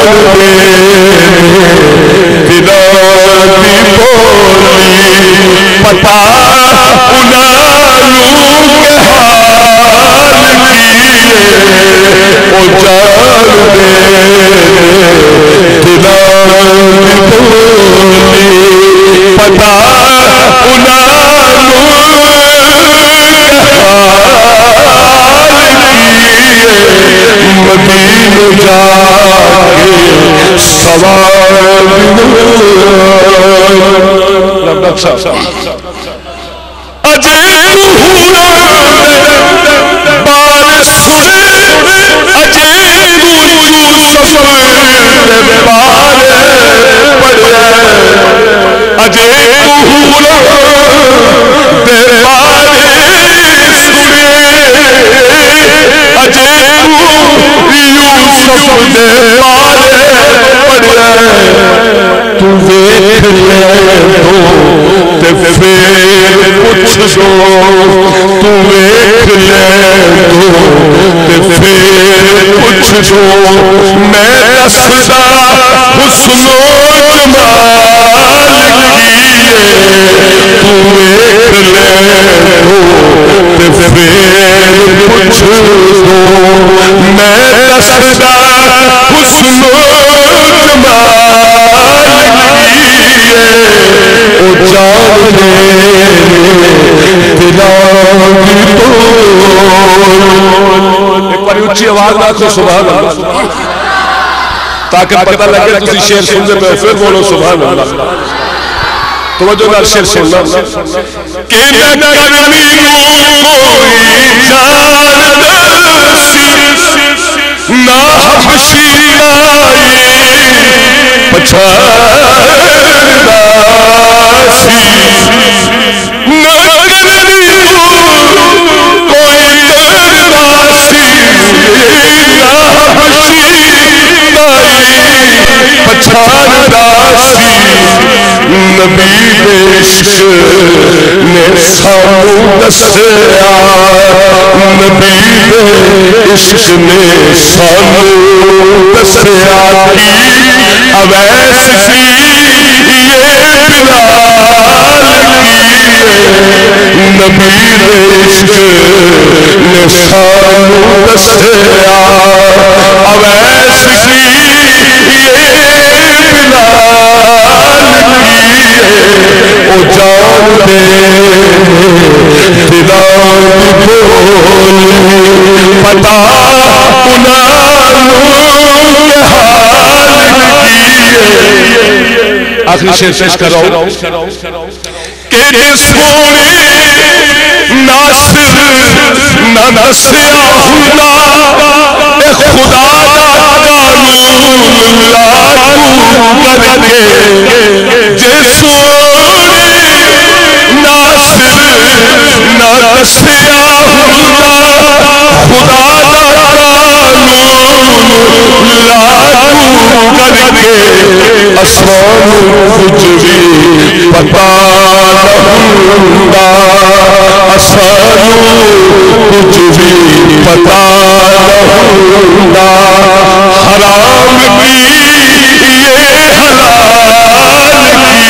پتا سبحان اللہ تاکہ پتہ لگے تسی شیر سننے میں پھر بولو سبحان اللہ توجہ نال شیر سننا کہ نہ کرمی کوئی جان سی نہ حبشی آئی پچھاڑا سی نہ کرمی کوئی کرنا سی پچھاڑا سی نبی عشق نے سانو دسیا نبی عشق نے سانو دسیا اویس سی یہ بلال کی نبی عشق نے سانو دسیا اویس سی او جان دے دلان بولی پتا انہوں کے حال کی آخری شیر پیش کر رہا ہوں کہ سونے ناصر نہ نسیا خدا خدا قانون لاگو کر کے جیسو ناصر نہ نسیا خدا خدا قانون لاگو کر کے اسمان کچھ بھی پتا نہ اسمان کچھ بھی پتا نہ حرام کی یہ حلال کی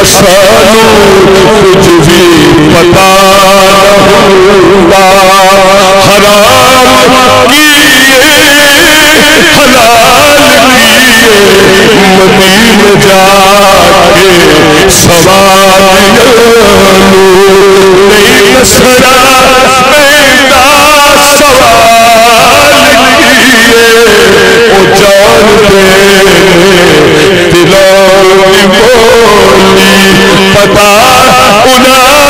اسمان کچھ بھی پتا نہ حرام کی یہ حلال کی مدینہ جا کے سوال نہیں نسرا پیدا سوال کیے او جان دے دلان بولی پتا انہوں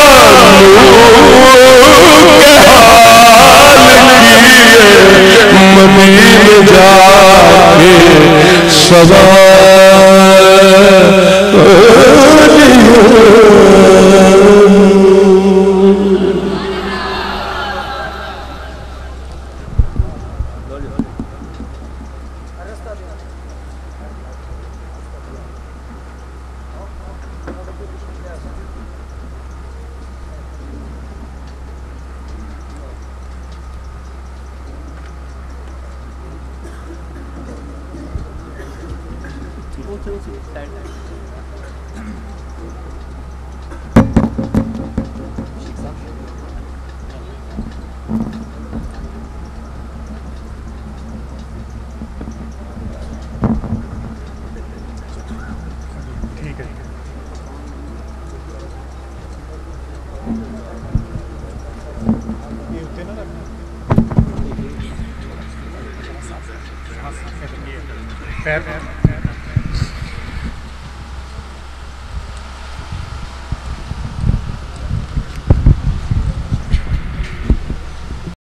کے حال کیے مدینہ جا کے سوال خیر